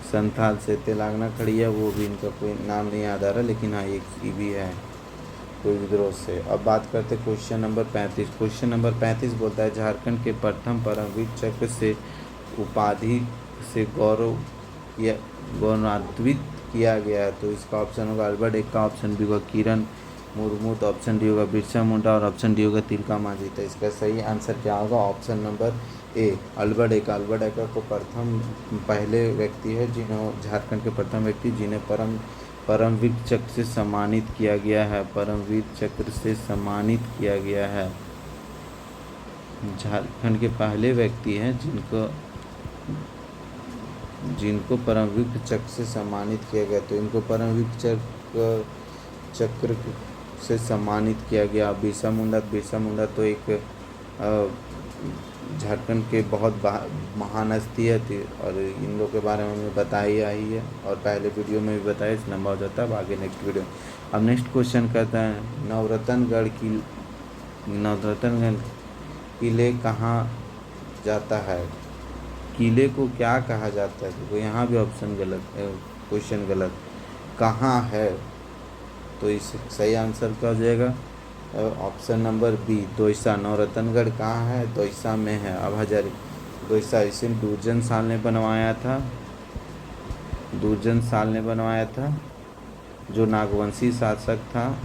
Speaker 1: संथाल से, तेलंगाना खड़िया वो भी इनका कोई नाम नहीं याद आ रहा, लेकिन हाँ एक भी है कोई विद्रोह से। अब बात करते क्वेश्चन नंबर 35 बोलता है झारखंड के प्रथम परमवीर चक्र से उपाधि से गौरवान्वित किया गया है। तो इसका ऑप्शन होगा अल्बर्ट एक्का, ऑप्शन बी होगा किरण मुर्मू, तो ऑप्शन डी होगा बिरसा मुंडा और ऑप्शन डी होगा तिलका मांझी। तो इसका सही आंसर क्या होगा? Option number A Albert Ekka को पहले व्यक्ति है झारखंड के प्रथम व्यक्ति जिन्हें परमवीर चक्र से सम्मानित किया गया है। झारखंड के पहले व्यक्ति हैं जिनको परमवीर चक्र से सम्मानित किया गया। तो इनको परमवीर चक्र से सम्मानित किया गया। बिरसा मुंडा तो एक झारखंड के बहुत महान हस्ती थी और इन लोग के बारे में हमें बताया ही है और पहले वीडियो में भी बताया, इस लंबा हो जाता है। अब आगे नेक्स्ट वीडियो। अब नेक्स्ट क्वेश्चन कहता है नवरत्नगढ़ किले कहाँ जाता है? किले को क्या कहा जाता है? तो यहाँ भी ऑप्शन गलत है, क्वेश्चन गलत। कहाँ है? तो इस सही आंसर क्या हो जाएगा? Option number B दोईसा। नवरत्नगढ़ कहाँ है? दोईसा में है। अब हजारी दोईसा इसे दुर्जन साल ने बनवाया था, जो नागवंशी शासक था,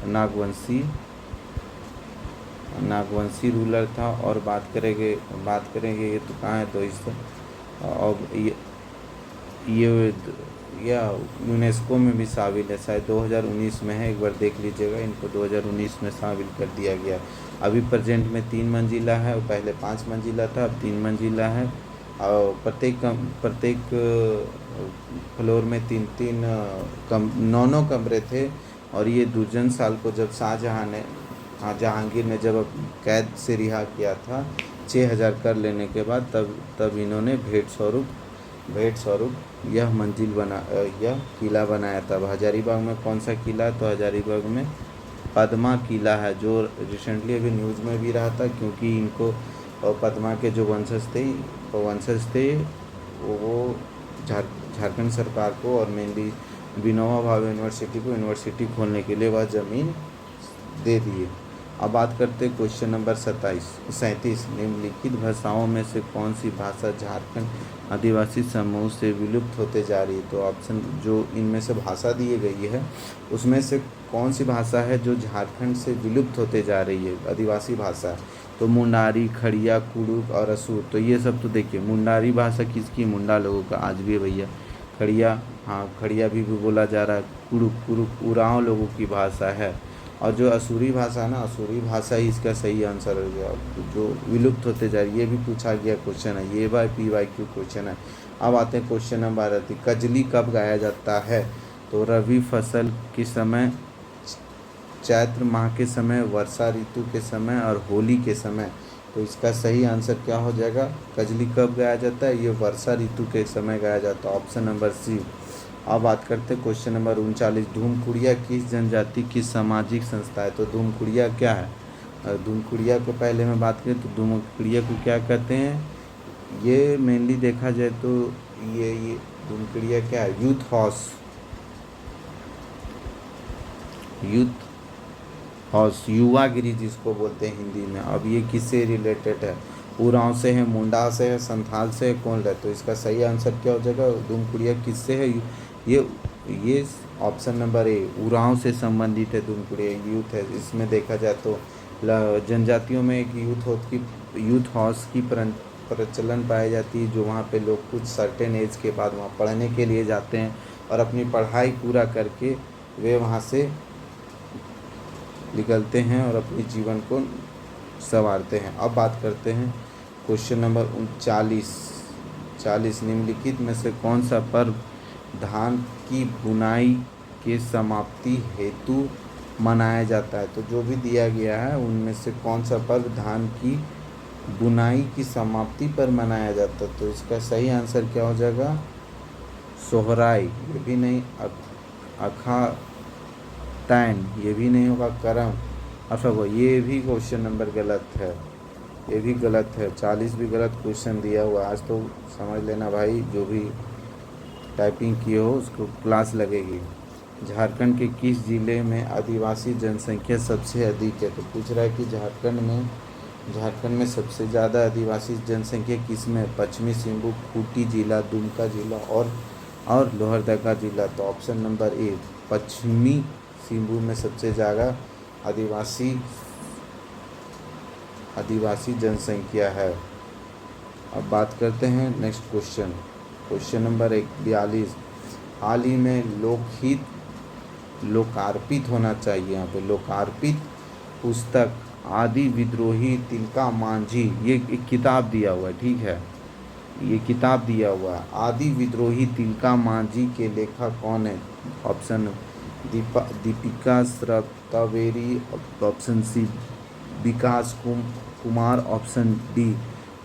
Speaker 1: नागवंशी रूलर था। और बात करेंगे ये तो कहाँ है? दोईसा। अब ये यूनेस्को में भी शामिल है, शायद 2019 में है, एक बार देख लीजिएगा। इनको 2019 में शामिल कर दिया गया। अभी प्रेजेंट में 3 मंजिला है और पहले 5 मंजिला था, अब 3 मंजिला है। और प्रत्येक फ्लोर में 3 9 कमरे थे। और ये दुर्जन साल को जब जहांगीर ने जब कैद से रिहा किया था 6000 कर लेने के बाद, तब इन्होंने भेंट स्वरूप यह किला बनाया था। हजारीबाग में कौन सा किला? तो हजारीबाग में पद्मा किला है, जो रिसेंटली अभी न्यूज़ में भी रहा था, क्योंकि इनको पद्मा के जो वंशज थे वो झारखंड सरकार को और मेनली विनोबा भावे यूनिवर्सिटी खोलने के लिए वह ज़मीन दे दिए। अब बात करते हैं क्वेश्चन नंबर 37। निम्नलिखित भाषाओं में से कौन सी भाषा झारखंड आदिवासी समूह से विलुप्त होते जा रही है? तो ऑप्शन जो इनमें से भाषा दी गई है उसमें से कौन सी भाषा है जो झारखंड से विलुप्त होते जा रही है? आदिवासी भाषा। तो मुंडारी, खड़िया, कुड़ुक और असुर। तो ये सब तो देखिए, मुंडारी भाषा किसकी? मुंडा लोगों का आज भी है भैया। खड़िया, हाँ खड़िया भी बोला जा रहा है। कुड़ुक उरांव लोगों की भाषा है। और जो असुरी भाषा है ना, असुरी भाषा ही इसका सही आंसर हो गया, जो विलुप्त होते जा रही है। ये भी पूछा गया क्वेश्चन है, ये PYQ क्वेश्चन है। अब आते हैं क्वेश्चन नंबर 12। कजली कब गाया जाता है? तो रबी फसल के समय, चैत्र माह के समय, वर्षा ऋतु के समय और होली के समय। तो इसका सही आंसर क्या हो जाएगा? कजली कब गाया जाता है? ये वर्षा ऋतु के समय गाया जाता है, ऑप्शन नंबर सी। अब बात करते हैं क्वेश्चन नंबर 39। धूमकुड़िया किस जनजाति की सामाजिक संस्था है? तो धूमकुड़िया क्या है? धूमकुड़िया को पहले मैं बात करें तो धूमकुड़िया को क्या कहते हैं? ये मेनली देखा जाए तो ये धूमकुड़िया क्या है? यूथ हाउस, युवागिरी जिसको बोलते हैं हिंदी में। अब ये किससे रिलेटेड है? उरांव से है, मुंडा से है, संथाल से है, कौन है? तो इसका सही आंसर क्या हो जाएगा? धूमकुड़िया किससे है? ये ऑप्शन नंबर ए, उरांव से संबंधित है धूमकुड़िया, यूथ है। इसमें देखा जाए तो जनजातियों में एक यूथ हाउस की प्रचलन पाई जाती है, जो वहाँ पे लोग कुछ सर्टेन एज के बाद वहाँ पढ़ने के लिए जाते हैं और अपनी पढ़ाई पूरा करके वे वहाँ से निकलते हैं और अपने जीवन को संवारते हैं। अब बात करते हैं क्वेश्चन नंबर 39। निम्नलिखित में से कौन सा पर्व धान की बुनाई के समाप्ति हेतु मनाया जाता है? तो जो भी दिया गया है उनमें से कौन सा पर्व धान की बुनाई की समाप्ति पर मनाया जाता है? तो इसका सही आंसर क्या हो जाएगा? सोहराई, ये भी नहीं। अखातैन, ये भी नहीं होगा। करम, अफगो, ये भी क्वेश्चन नंबर गलत है, ये भी गलत है। 40 भी गलत क्वेश्चन दिया हुआ। आज तो समझ लेना भाई, जो भी टाइपिंग किए हो उसको क्लास लगेगी। झारखंड के किस जिले में आदिवासी जनसंख्या सबसे अधिक है? तो पूछ रहा है कि झारखंड में सबसे ज़्यादा आदिवासी जनसंख्या किस में है? पश्चिमी सिंहभूम, खूंटी जिला, दुमका जिला और लोहरदगा जिला। तो ऑप्शन नंबर ए, पश्चिमी सिंहभूम में सबसे ज़्यादा आदिवासी जनसंख्या है। अब बात करते हैं नेक्स्ट क्वेश्चन नंबर 42। हाल ही में लोकार्पित होना चाहिए यहाँ पे, लोकार्पित पुस्तक आदि विद्रोही तिलका मांझी, ये एक किताब दिया हुआ है, ठीक है, ये किताब दिया हुआ है। आदि विद्रोही तिलका मांझी के लेखक कौन है? ऑप्शन दीपिका श्रवतावेरी, ऑप्शन सी विकास कुमार, ऑप्शन डी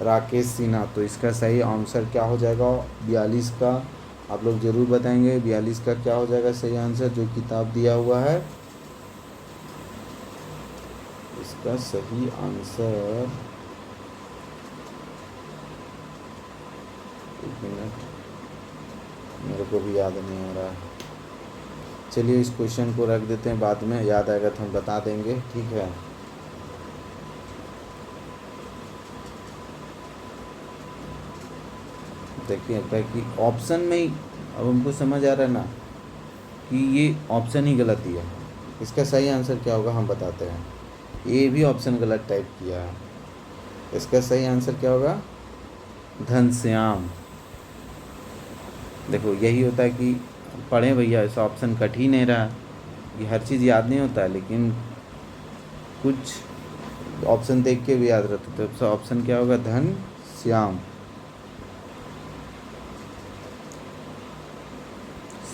Speaker 1: राकेश सिन्हा। तो इसका सही आंसर क्या हो जाएगा 42 का? आप लोग ज़रूर बताएंगे 42 का क्या हो जाएगा सही आंसर जो किताब दिया हुआ है। इसका सही आंसर, एक मिनट, मेरे को भी याद नहीं आ रहा है। चलिए इस क्वेश्चन को रख देते हैं, बाद में याद आएगा तो हम बता देंगे, ठीक है। देखिए कि ऑप्शन में ही अब हमको समझ आ रहा है ना कि ये ऑप्शन ही गलत दिया है। इसका सही आंसर क्या होगा हम बताते हैं। ये भी ऑप्शन गलत टाइप किया है। इसका सही आंसर क्या होगा? घनश्याम। देखो यही होता है कि पढ़ें भैया, ऐसा ऑप्शन कठिन नहीं रहा कि हर चीज़ याद नहीं होता है, लेकिन कुछ ऑप्शन देख के भी याद रहता है। तो ऑप्शन क्या होगा? घनश्याम।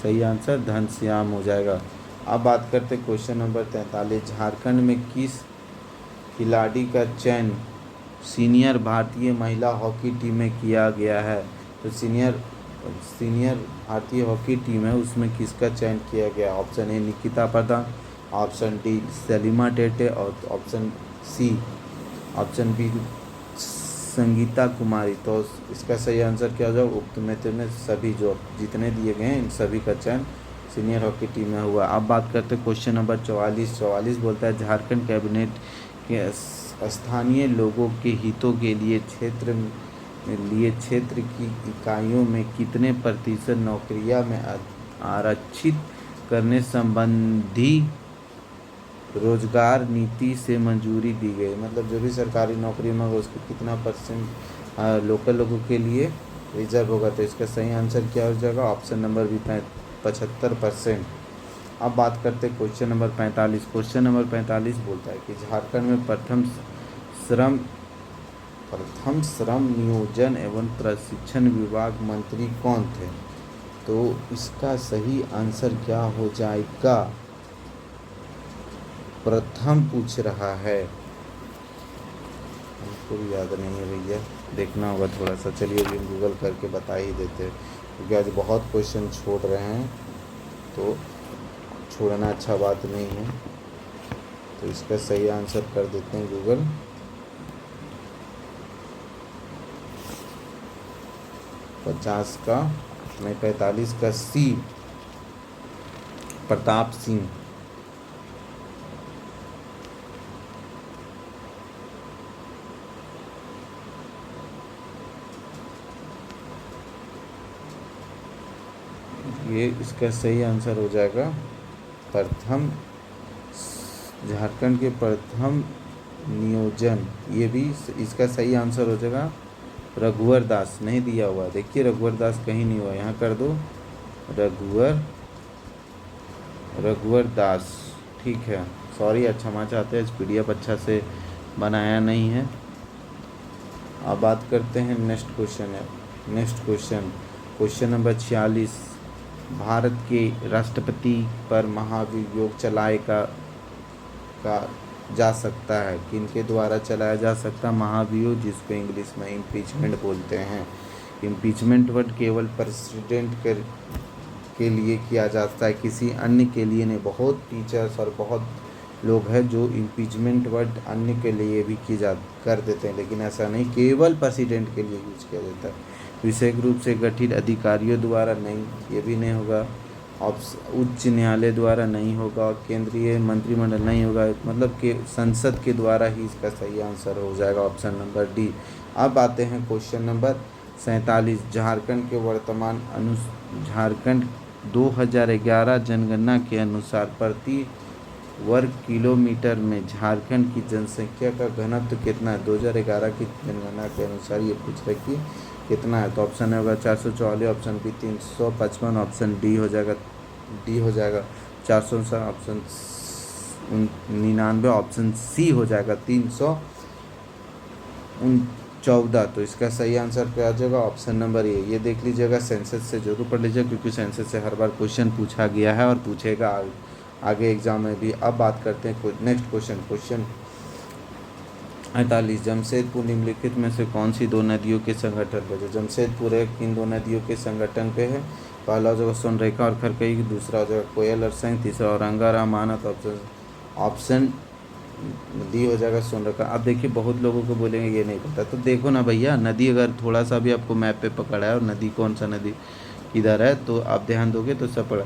Speaker 1: सही आंसर घनश्याम हो जाएगा। अब बात करते हैं क्वेश्चन नंबर 43। झारखंड में किस खिलाड़ी का चयन सीनियर भारतीय महिला हॉकी टीम में किया गया है? तो सीनियर भारतीय हॉकी टीम है, उसमें किसका चयन किया गया? Option A Nikita Pradhan, option D Salima Tete, और ऑप्शन बी संगीता कुमारी। तो इसका सही आंसर क्या हो जाएगा? उक्त में सभी जो जितने दिए गए हैं इन सभी का चयन सीनियर हॉकी टीम में हुआ। अब बात करते हैं क्वेश्चन नंबर 44 बोलता है झारखंड कैबिनेट के स्थानीय लोगों के हितों के लिए क्षेत्र की इकाइयों में कितने प्रतिशत नौकरियां में आरक्षित करने संबंधी रोजगार नीति से मंजूरी दी गई? मतलब जो भी सरकारी नौकरी में होगा उसको कितना परसेंट लोकल लोगों के लिए रिजर्व होगा? तो इसका सही आंसर क्या हो जाएगा? Option number b 75%। अब बात करते हैं क्वेश्चन नंबर 45। क्वेश्चन नंबर 45 बोलता है कि झारखंड में प्रथम श्रम नियोजन एवं प्रशिक्षण विभाग मंत्री कौन थे? तो इसका सही आंसर क्या हो जाएगा? प्रथम पूछ रहा है, हमको भी याद नहीं है भैया, देखना होगा थोड़ा सा। चलिए अभी हम गूगल करके बता ही देते हैं, क्योंकि आज बहुत क्वेश्चन छोड़ रहे हैं, तो छोड़ना अच्छा बात नहीं है। तो इसका सही आंसर कर देते हैं गूगल। पचास का नहीं 45 का सी प्रताप सिंह। ये इसका सही आंसर हो जाएगा प्रथम, झारखंड के प्रथम नियोजन। ये भी इसका सही आंसर हो जाएगा रघुवर दास। नहीं दिया हुआ, देखिए रघुवर दास कहीं नहीं हुआ, यहाँ कर दो रघुवर दास, ठीक है। सॉरी, क्षमा चाहते हैं, PDF अच्छा से बनाया नहीं है। अब बात करते हैं next question question number 46। Bharat के राष्ट्रपति पर महाभियोग चलाए का जा सकता है? किनके द्वारा चलाया जा सकता है महाभियोग, जिसको इंग्लिश में इम्पीचमेंट बोलते हैं। इम्पीचमेंट वर्ड केवल प्रेसिडेंट के लिए किया जाता है, किसी अन्य के लिए नहीं। बहुत टीचर्स और बहुत लोग हैं जो इम्पीचमेंट वर्ड अन्य के लिए भी कर देते हैं, लेकिन ऐसा नहीं, केवल प्रेसिडेंट के लिए यूज किया जाता है। विशेष रूप से गठित अधिकारियों द्वारा नहीं, ये भी नहीं होगा। उच्च न्यायालय द्वारा नहीं होगा, केंद्रीय मंत्रिमंडल नहीं होगा, मतलब कि संसद के द्वारा ही इसका सही आंसर हो जाएगा ऑप्शन नंबर डी। अब आते हैं क्वेश्चन नंबर 47। झारखंड 2011 जनगणना के अनुसार प्रति वर्ग किलोमीटर में झारखंड की जनसंख्या का घनत्व कितना है? 2011 की जनगणना के अनुसार ये पूछ रहे कि कितना है। तो ऑप्शन होगा 444, ऑप्शन बी 355, ऑप्शन डी हो जाएगा 400, ऑप्शन 99, ऑप्शन सी हो जाएगा 314। तो इसका सही आंसर क्या आ जाएगा? ऑप्शन नंबर ये देख लीजिएगा, सेंसस से जरूर पढ़ लीजिएगा क्योंकि सेंसस से हर बार क्वेश्चन पूछा गया है और पूछेगा आगे एग्जाम में भी। अब बात करते हैं नेक्स्ट क्वेश्चन 48। जमशेदपुर निम्नलिखित में से कौन सी दो नदियों के संगठन पे है? जमशेदपुर है किन दो नदियों के संगठन पे है? पहला जगह सोनरेखा और खरकई, दूसरा जगह कोयल और संग, तीसरा औरंगा रामानत। ऑप्शन डी हो जाएगा सोनरेखा। अब देखिए बहुत लोगों को बोलेंगे ये नहीं पता, तो देखो ना भैया, नदी अगर थोड़ा सा भी आपको मैप पे पकड़ा है और नदी कौन सा नदी इधर है तो आप ध्यान दोगे तो सब पड़ा।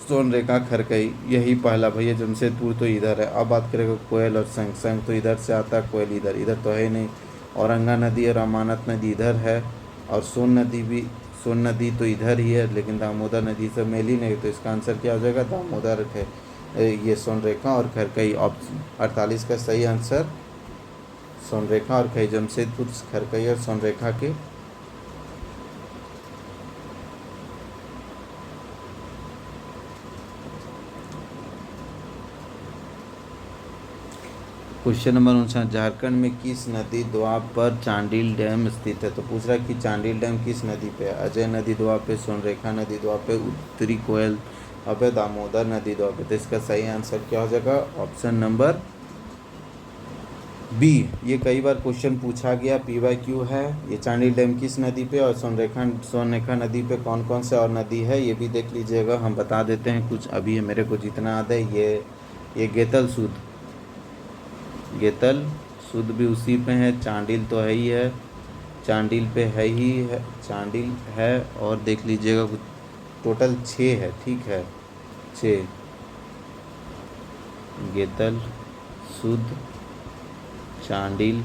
Speaker 1: सोनरेखा खरकई यही पहला भैया, जमशेदपुर तो इधर है। अब बात करेंगे कोयल और संग, संग तो इधर से आता है, कोयल इधर, इधर तो है नहीं। औरंगा नदी और अमानत नदी इधर है, और सोन नदी तो इधर ही है, लेकिन दामोदर नदी से मेल ही नहीं, तो इसका आंसर क्या हो जाएगा? दामोदर है ये सोनरेखा और खरकई। ऑप्शन 48 का सही आंसर सोनरेखा और खरकई, जमशेदपुर खरकई और सोनरेखा के। Question number 59। झारखंड में किस नदी द्वाब पर चांडिल डैम स्थित है? तो पूछ रहा है कि चांडिल डैम किस नदी पे है? अजय नदी द्वाब पे, सोनरेखा नदी द्वाब पे, उत्तरी कोयल अब है, दामोदर नदी द्वाब पे। तो इसका सही आंसर क्या हो जाएगा? Option number b. ये कई बार क्वेश्चन पूछा गया, PYQ है। ये चांडिल डैम किस नदी पे और सोनरेखा नदी पे कौन कौन से और नदी है ये भी देख लीजिएगा। हम बता देते हैं कुछ अभी मेरे को जितना याद है। ये गेतल सूद भी उसी पे है, चांडिल तो है ही है, चांडिल पे है ही है, चांडिल है, और देख लीजिएगा कुछ टोटल 6 है, ठीक है 6, गेतल, सूद, चांडिल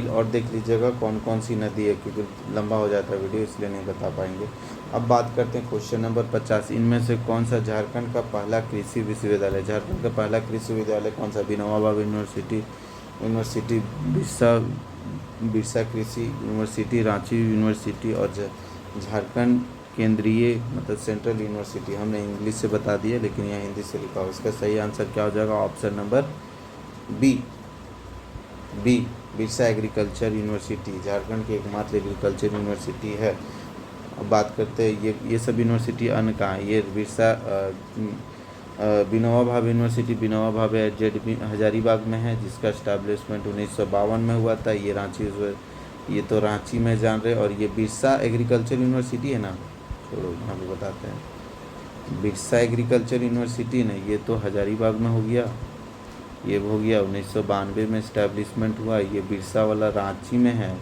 Speaker 1: और देख लीजिएगा कौन कौन सी नदी है, क्योंकि लंबा हो जाता है वीडियो इसलिए नहीं बता पाएंगे। अब बात करते हैं क्वेश्चन नंबर 50। इनमें से कौन सा झारखंड का पहला कृषि विश्वविद्यालय? झारखंड का पहला कृषि विश्वविद्यालय कौन सा? विनोबा यूनिवर्सिटी, बिरसा कृषि यूनिवर्सिटी, रांची यूनिवर्सिटी और झारखंड केंद्रीय मतलब सेंट्रल यूनिवर्सिटी। हमने इंग्लिश से बता दिया लेकिन यहाँ हिंदी से लिखा हो। इसका सही आंसर क्या हो जाएगा? Option number b, Birsa agriculture university Jharkhand की एकमात्र एग्रीकल्चर यूनिवर्सिटी है। अब बात करते हैं ये सब यूनिवर्सिटी अन्य कहाँ है? ये विनोबा भावे यूनिवर्सिटी, विनोबा भावे ZB हजारीबाग में है, जिसका इस्टेब्लिशमेंट 1952 में हुआ था। ये तो रांची में जान रहे। और ये बिरसा एग्रीकल्चर यूनिवर्सिटी है ना, छोड़ो यहाँ पे बताते हैं। बिरसा एग्रीकल्चर यूनिवर्सिटी ने ये तो हजारीबाग में हो गया, ये हो गया 1992 में इस्टेब्लिशमेंट हुआ। ये बिरसा वाला रांची में है,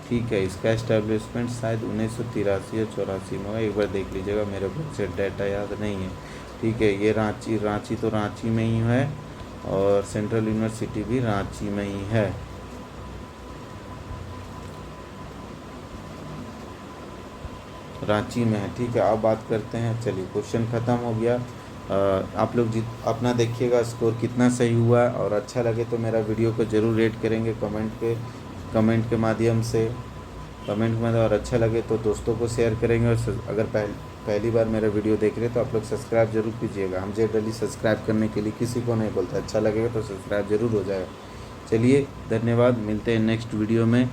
Speaker 1: ठीक है। इसका इस्टेब्लिशमेंट शायद 1983 या 84 में हुआ, एक बार देख लीजिएगा, मेरे को से डाटा याद नहीं है, ठीक है। ये रांची तो रांची में ही है, और सेंट्रल यूनिवर्सिटी भी रांची में ही है। रांची में है, ठीक है। अब बात करते हैं, चलिए क्वेश्चन ख़त्म हो गया। आप लोग अपना देखिएगा स्कोर कितना सही हुआ, और अच्छा लगे तो मेरा वीडियो को ज़रूर रेट करेंगे कमेंट के माध्यम से, और अच्छा लगे तो दोस्तों को शेयर करेंगे। और अगर पहली बार मेरा वीडियो देख रहे हैं तो आप लोग सब्सक्राइब जरूर कीजिएगा। हम जनरली सब्सक्राइब करने के लिए किसी को नहीं बोलता, अच्छा लगेगा तो सब्सक्राइब जरूर हो जाएगा। चलिए धन्यवाद, मिलते हैं नेक्स्ट वीडियो में।